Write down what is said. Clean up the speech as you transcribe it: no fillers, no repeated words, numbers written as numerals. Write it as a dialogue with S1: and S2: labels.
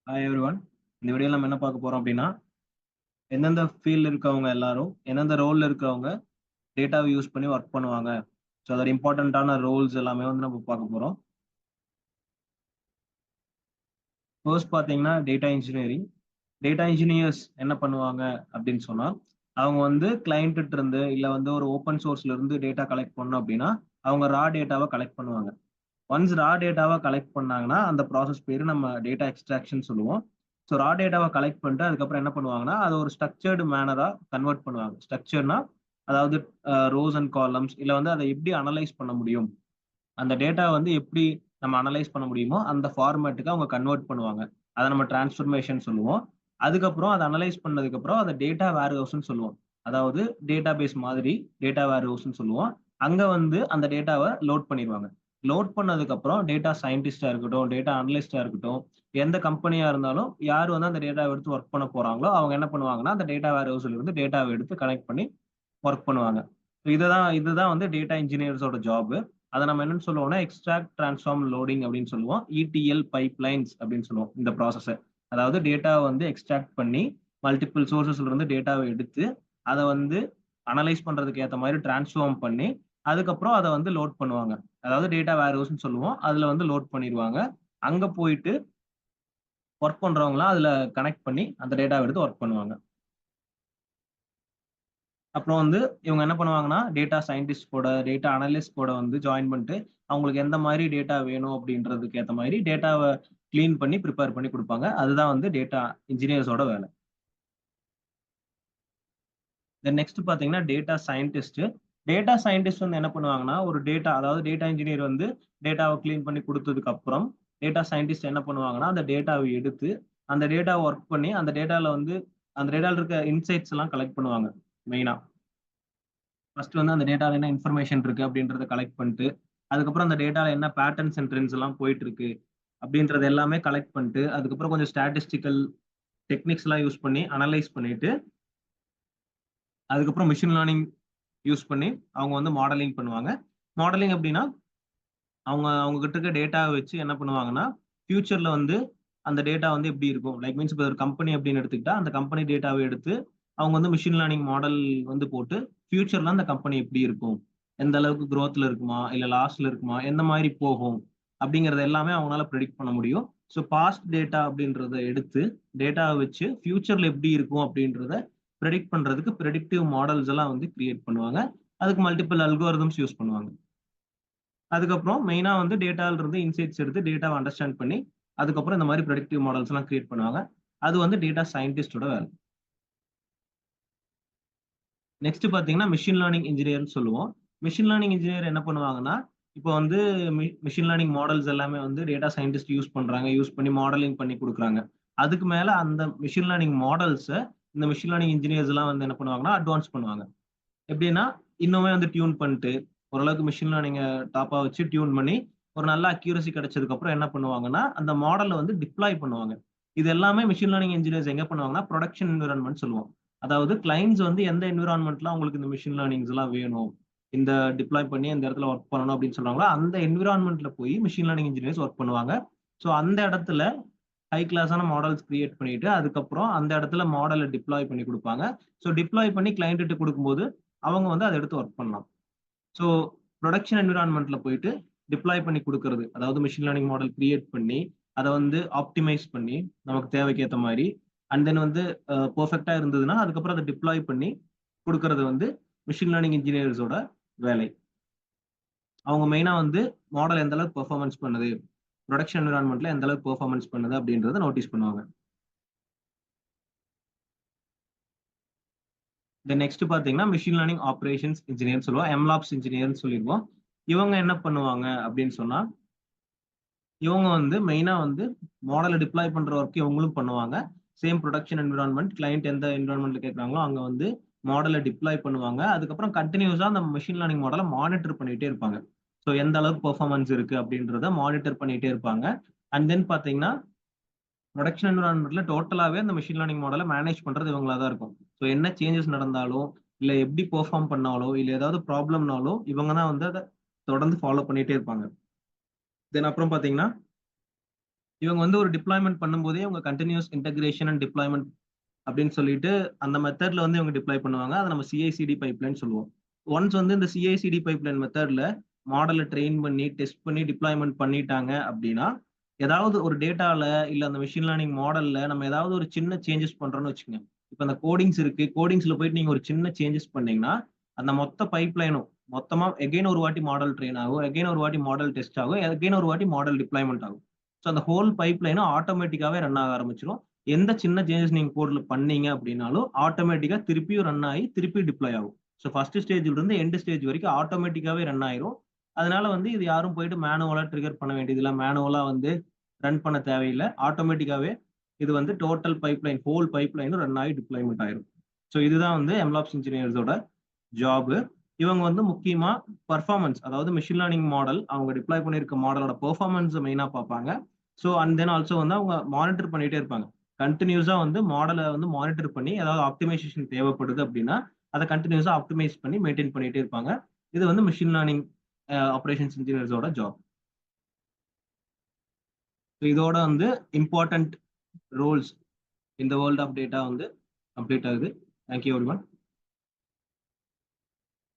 S1: Hi everyone. இந்த வீடியோல நம்ம என்ன பார்க்க போறோம் அப்படின்னா, எந்தெந்த ஃபீல்ட்ல இருக்கவங்க எல்லாரும், எந்தெந்த ரோல்ல இருக்கிறவங்க டேட்டாவை யூஸ் பண்ணி ஒர்க் பண்ணுவாங்க. ஸோ அதோட இம்பார்ட்டன்ட்டான ரோல்ஸ் எல்லாமே வந்து நம்ம பார்க்க போறோம். ஃபர்ஸ்ட் பார்த்தீங்கன்னா டேட்டா இன்ஜினியரிங். டேட்டா இன்ஜினியர்ஸ் என்ன பண்ணுவாங்க அப்படின்னு சொன்னா, அவங்க வந்து கிளையன்ட்டுட்ட இருந்து இல்ல வந்து ஒரு ஓப்பன் சோர்ஸ்ல இருந்து டேட்டா கலெக்ட் பண்ணணும் அப்படின்னா, அவங்க ரா டேட்டாவ கலெக்ட் பண்ணுவாங்க. ஒன்ஸ் ரா டேட்டாவ கலெக்ட் பண்ணாங்கன்னா, அந்த ப்ராசஸ் பேரு நம்ம டேட்டா எக்ஸ்ட்ராக்ஷன் சொல்லுவோம். ஸோ ரா டேட்டாவ கலெக்ட் பண்ணிட்டு அதுக்கப்புறம் என்ன பண்ணுவாங்கன்னா, அத ஒரு ஸ்ட்ரக்சர்டு மேனரா கன்வெர்ட் பண்ணுவாங்க. ஸ்ட்ரக்சர்னா அதாவது ரோஸ் அண்ட் காலம்ஸ் இல்ல வந்து அத எப்படி அனலைஸ் பண்ண முடியும்? அந்த டேட்டா வந்து எப்படி நம்ம அனலைஸ் பண்ண முடியுமோ, அந்த ஃபார்மேட்டுக்கு அவங்க கன்வெர்ட் பண்ணுவாங்க. அத நம்ம டிரான்ஸ்ஃபர்மேஷன் சொல்லுவோம். அதுக்கப்புறம் அத அனலைஸ் பண்ணதுக்கப்புறம் அத டேட்டா வேர்ஹவுஸ்ன்னு சொல்லுவோம். அதாவது டேட்டாபேஸ் மாதிரி டேட்டா வேர்ஹவுஸ்ன்னு சொல்லுவோம். அங்க வந்து அந்த டேட்டாவ லோட் பண்ணிருவாங்க. லோட் பண்ணதுக்கப்புறம் டேட்டா சயின்டிஸ்ட்டா இருக்கட்டும், டேட்டா அனலிஸ்ட்டா இருக்கட்டும், எந்த கம்பெனியா இருந்தாலும் யார் வந்து அந்த டேட்டாவ எடுத்து ஒர்க் பண்ண போறாங்களோ, அவங்க என்ன பண்ணுவாங்கன்னா, அந்த டேட்டா வேர்ஹவுஸ்ல இருந்து டேட்டாவ எடுத்து கனெக்ட் பண்ணி ஒர்க் பண்ணுவாங்க. இதுதான் வந்து டேட்டா இன்ஜினியர்ஸோட ஜாப். அத நம்ம என்னன்னு சொல்லுவோம்னா, எக்ஸ்ட்ராக்ட், டிரான்ஸ்ஃபார்ம், லோடிங் அப்படின்னு சொல்லுவோம். இடிஎல் பைப்லைன்ஸ் அப்படின்னு சொல்லுவோம் இந்த ப்ராசஸ. அதாவது டேட்டாவ வந்து எக்ஸ்ட்ராக்ட் பண்ணி மல்டிபிள் சோர்சஸ்ல இருந்து டேட்டாவ எடுத்து, அத வந்து அனலைஸ் பண்றதுக்கு ஏத்த மாரி டிரான்ஸ்ஃபார்ம் பண்ணி, அதுக்கப்புறம் அத வந்து லோட் பண்ணுவாங்க. அதாவது டேட்டா வேர்ஹவுஸ்ன்னு சொல்லுவோம். அதுல வந்து லோட் பண்ணிருவாங்க. அங்க போயிட்டு ஒர்க் பண்றவங்கலாம் அதுல கனெக்ட் பண்ணி அந்த டேட்டாவ எடுத்து ஒர்க் பண்ணுவாங்க. அப்புறம் வந்து இவங்க என்ன பண்ணுவாங்கன்னா, டேட்டா சயின்டிஸ்ட் கூட, டேட்டா அனலிஸ்ட் கூட வந்து ஜாயின் பண்ணிட்டு, அவங்களுக்கு எந்த மாரி டேட்டா வேணும் அப்படின்றதுக்கு ஏத்த மாரி டேட்டாவ கிளீன் பண்ணி, பிரிப்பேர் பண்ணி குடுப்பாங்க. அதுதான் வந்து டேட்டா இன்ஜினியர்ஸோட வேலை. தென் நெக்ஸ்ட் பார்த்தீங்கன்னா, டேட்டா சயின்டிஸ்ட். டேட்டா சயின்டிஸ்ட் வந்து என்ன பண்ணுவாங்கன்னா, ஒரு டேட்டா அதாவது டேட்டா இன்ஜினியர் வந்து டேட்டாவ கிளீன் பண்ணி குடுத்ததுக்கு அப்புறம், டேட்டா சயின்டிஸ்ட் என்ன பண்ணுவாங்கன்னா, அந்த டேட்டாவ எடுத்து, அந்த டேட்டாவ ஒர்க் பண்ணி, அந்த டேட்டால இருக்க இன்சைட்ஸ் எல்லாம் கலெக்ட் பண்ணுவாங்க மெயினா. ஃபர்ஸ்ட் வந்து அந்த டேட்டால என்ன இன்ஃபர்மேஷன் இருக்கு அப்படின்றத கலெக்ட் பண்ணிட்டு, அதுக்கப்புறம் அந்த டேட்டால என்ன பேட்டர்ன்ஸ் அண்ட் ட்ரெண்ட்ஸ் எல்லாம் போயிட்டு இருக்கு அப்படின்றது எல்லாமே கலெக்ட் பண்ணிட்டு, அதுக்கப்புறம் கொஞ்சம் ஸ்டாட்டிஸ்டிக்கல் டெக்னிக்ஸ் எல்லாம் யூஸ் பண்ணி அனலைஸ் பண்ணிட்டு, அதுக்கப்புறம் மெஷின் லேர்னிங் யூஸ் பண்ணி அவங்க வந்து மாடலிங் பண்ணுவாங்க. மாடலிங் அப்படின்னா, அவங்க அவங்க கிட்ட இருக்க டேட்டாவ வச்சு என்ன பண்ணுவாங்கன்னா, ஃபியூச்சர்ல வந்து அந்த டேட்டா வந்து எப்படி இருக்கும்? லைக் மீன்ஸ் இப்ப ஒரு கம்பெனி அப்படின்னு எடுத்துக்கிட்டா, அந்த கம்பெனி டேட்டாவ எடுத்து அவங்க வந்து மெஷின் லேர்னிங் மாடல் வந்து போட்டு, ஃபியூச்சர்ல அந்த கம்பெனி எப்படி இருக்கும்? எந்த அளவுக்கு குரோத்ல இருக்குமா? இல்ல லாஸ்ல இருக்குமா? எந்த மாரி போகும்? அப்படிங்கிறது எல்லாமே அவங்களால பிரெடிக்ட் பண்ண முடியும். ஸோ பாஸ்ட் டேட்டா அப்படின்றத எடுத்து, டேட்டாவ வச்சு ஃபியூச்சர்ல எப்படி இருக்கும் அப்படின்றத பிரெடிக்ட் பண்றதுக்கு பிரெடிக்டிவ் மாடல்ஸ் எல்லாம் வந்து கிரியேட் பண்ணுவாங்க. அதுக்கு மல்டிபிள் அல்கோரிதம்ஸ் யூஸ் பண்ணுவாங்க. அதுக்கப்புறம் மெயினா வந்து டேட்டால இருந்து இன்சைட்ஸ் எடுத்து டேட்டாவ அண்டர்ஸ்டாண்ட் பண்ணி, அதுக்கப்புறம் இந்த மாரி பிரெடிக்டிவ் மாடல்ஸ் எல்லாம் கிரியேட் பண்ணுவாங்க. அது வந்து டேட்டா சயின்டிஸ்ட்டோட வேலை. நெக்ஸ்ட் பார்த்தீங்கன்னா, மெஷின் லேர்னிங் இன்ஜினியர்ன்னு சொல்லுவோம். மெஷின் லேர்னிங் இன்ஜினியர் என்ன பண்ணுவாங்கன்னா, இப்போ வந்து மெஷின் லேர்னிங் மாடல்ஸ் எல்லாமே வந்து டேட்டா சயின்டிஸ்ட் யூஸ் பண்றாங்க. யூஸ் பண்ணி மாடலிங் பண்ணி குடுக்குறாங்க. அதுக்கு மேல அந்த மெஷின் லேர்னிங் மாடல்ஸ இந்த மெஷின் லேர்னிங் இன்ஜினியர்ஸ் எல்லாம் வந்து என்ன பண்ணுவாங்கன்னா, அட்வான்ஸ் பண்ணுவாங்க. எப்படின்னா, இன்னுமே வந்து டியூன் பண்ணிட்டு, ஓரளவுக்கு மெஷின் லேர்னிங்க டாப்பா வச்சு டியூன் பண்ணி, ஒரு நல்ல அக்யூரசி கிடைச்சதுக்கு அப்புறம் என்ன பண்ணுவாங்கன்னா, அந்த மாடல வந்து டிப்ளாய் பண்ணுவாங்க. இது எல்லாமே மெஷின் லேர்னிங் இன்ஜினியர்ஸ் எங்க பண்ணுவாங்கன்னா, புரொடக்ஷன் என்வைரன்மென்ட் சொல்லுவோம். அதாவது கிளையண்ட்ஸ் வந்து எந்த என்வைரன்மென்ட்ல உங்களுக்கு இந்த மெஷின் லேர்னிங்ஸ் எல்லாம் வேணும். இந்த டிப்ளாய் பண்ணி இந்த இடத்துல ஒர்க் பண்ணணும் அப்படின்னு சொல்றாங்களோ, அந்த என்வைரன்மென்ட்ல போய் மெஷின் லேர்னிங் இன்ஜினியர்ஸ் ஒர்க் பண்ணுவாங்க. ஸோ அந்த இடத்துல ஹை கிளாஸான மாடல்ஸ் கிரியேட் பண்ணிட்டு, அதுக்கப்புறம் அந்த இடத்துல மாடல டிப்ளாய் பண்ணி குடுப்பாங்க. ஸோ டிப்ளாய் பண்ணி கிளையன்ட்டுட்ட குடுக்கும்போது, அவங்க வந்து அத எடுத்து ஒர்க் பண்ணலாம். ஸோ புரொடக்ஷன் என்விரான்மென்ட்ல போயிட்டு டிப்ளாய் பண்ணி குடுக்குறது. அதாவது மெஷின் லேர்னிங் மாடல் கிரியேட் பண்ணி, அத வந்து ஆப்டிமைஸ் பண்ணி, நமக்கு தேவைக்கு ஏத்த மாரி, அண்ட் தென் வந்து பெர்ஃபெக்ட்டா இருந்ததுன்னா, அதுக்கப்புறம் அத டிப்ளாய் பண்ணி குடுக்குறது வந்து மெஷின் லேர்னிங் இன்ஜினியர்ஸோட வேலை. அவங்க மெயினா வந்து மாடல் எந்த அளவுக்கு பெர்ஃபார்மன்ஸ் பண்ணுது, புரொடக்ஷன் என்விரான்மென்ட்ல எந்த அளவுக்கு பெர்ஃபார்மன்ஸ் பண்ணுது அப்படின்றத நோட்டீஸ் பண்ணுவாங்க. தென் நெக்ஸ்ட் பார்த்தீங்கன்னா, மெஷின் லேர்னிங் ஆப்பரேஷன்ஸ் இன்ஜினியர்ன்னு சொல்லுவோம். எம்லாப்ஸ் இன்ஜினியர்ன்னு சொல்லிருவோம். இவங்க என்ன பண்ணுவாங்க அப்படின்னு சொன்னா, இவங்க வந்து மெயினா வந்து மாடல டிப்ளாய் பண்ற ஒர்க் இவங்களும் பண்ணுவாங்க. சேம் புரொடக்ஷன் என்விரான்மென்ட் கிளையன்ட் எந்த என்விரான்மென்ட்ல கேட்கறாங்களோ அங்க வந்து மாடல டிப்ளாய் பண்ணுவாங்க. அதுக்கப்புறம் கன்டினியூஸா அந்த மெஷின் லேர்னிங் மாடல மானிட்டர் பண்ணிட்டே இருப்பாங்க. ஸோ எந்த அளவுக்கு பெர்ஃபார்மன்ஸ் இருக்கு அப்படின்றத மானிட்டர் பண்ணிட்டே இருப்பாங்க. அண்ட் தென் பார்த்தீங்கன்னா, புரொடக்ஷன் என்விரான்மென்ட்ல டோட்டலாவே அந்த மெஷின் லேர்னிங் மாடல மேனேஜ் பண்றது இவங்களா தான் இருக்கும். ஸோ என்ன சேஞ்சஸ் நடந்தாலும், இல்ல எப்படி பெர்ஃபார்ம் பண்ணாலோ, இல்ல ஏதாவது ப்ராப்ளம்னாலோ இவங்க தான் வந்து அத தொடர்ந்து ஃபாலோ பண்ணிட்டே இருப்பாங்க. தென் அப்புறம் பார்த்தீங்கன்னா, இவங்க வந்து ஒரு டிப்ளாய்மெண்ட் பண்ணும்போதே அவங்க கண்டினியூஸ் இன்டகிரேஷன் அண்ட் டிப்ளாய்மெண்ட் அப்படின்னு சொல்லிட்டு அந்த மெத்தட்ல வந்து இவங்க டிப்ளாய் பண்ணுவாங்க. அதை நம்ம சிஐசிடி பைப்லைன் சொல்லுவோம். ஒன்ஸ் வந்து இந்த சிஐசிடி பைப்லைன் மெத்தட்ல மாடலை ட்ரெயின் பண்ணி டெஸ்ட் பண்ணி டிப்ளாய்மெண்ட் பண்ணிட்டாங்க அப்படின்னா, ஏதாவது ஒரு டேட்டால இல்ல அந்த மிஷின் லேர்னிங் மாடல்ல நம்ம ஏதாவது ஒரு சின்ன சேஞ்சஸ் பண்றோம்னு வச்சுக்கோங்க. இப்ப அந்த கோடிங்ஸ் இருக்கு. கோடிங்ஸ்ல போயிட்டு நீங்க ஒரு சின்ன சேஞ்சஸ் பண்ணீங்கன்னா, அந்த மொத்த பைப்லைனும் மொத்தமா எகைன் ஒரு வாட்டி மாடல் ட்ரெயின் ஆகும், எகைன் ஒரு வாட்டி மாடல் டெஸ்ட் ஆகும், எகைன் ஒரு வாட்டி மாடல் டிப்ளாய்மெண்ட் ஆகும். ஸோ அந்த ஹோல் பைப்லைனும் ஆட்டோமேட்டிக்காவே ரன் ஆக ஆரம்பிச்சிடும். எந்த சின்ன சேஞ்சஸ் நீங்க கோட்ல பண்ணீங்க அப்படின்னாலும் ஆட்டோமேட்டிக்கா திருப்பியும் ரன் ஆகி திருப்பி டிப்ளாய் ஆகும். ஸோ ஃபர்ஸ்ட் ஸ்டேஜ்ல இருந்து எண்ட் ஸ்டேஜ் வரைக்கும் ஆட்டோமேட்டிக்காவே ரன் ஆயிரும். அதனால வந்து இது யாரும் போயிட்டு மேனுவலா ட்ரிகர் பண்ண வேண்டியது இல்லை, மேனுவலா வந்து ரன் பண்ண தேவையில்லை. ஆட்டோமேட்டிக்காவே இது வந்து டோட்டல் பைப்லைன் ஹோல் பைப்லைனும் ரன் ஆகி டிப்ளாய்மெண்ட் ஆயிரும். ஸோ இதுதான் வந்து எம்லாப்ஸ் இன்ஜினியர்ஸோட ஜாப். இவங்க வந்து முக்கியமா பர்ஃபார்மன்ஸ், அதாவது மிஷின் லேர்னிங் மாடல் அவங்க டிப்ளாய் பண்ணியிருக்க மாடலோட பெர்ஃபார்மன்ஸ் மெயினா பார்ப்பாங்க. ஸோ அண்ட் தென் ஆல்சோ வந்து அவங்க மானிட்டர் பண்ணிட்டே இருப்பாங்க. கண்டினியூஸா வந்து மாடலை வந்து மானிட்டர் பண்ணி ஏதாவது ஆப்டிமைசேஷன் தேவைப்படுது அப்படின்னா அதை கண்டினியூஸா ஆப்டிமைஸ் பண்ணி மெயின்டைன் பண்ணிட்டே இருப்பாங்க. இது வந்து மிஷின் லேர்னிங் ஆப்ரேஷன்ஸ் இன்ஜினியர்ஸோட ஜாப். இதோட வந்து இம்பார்ட்டன்ட் ரோல்ஸ் இந்த வேர்ல்ட் ஆஃப் டேட்டா வந்து கம்ப்ளீட் ஆகுது. Thank you everyone.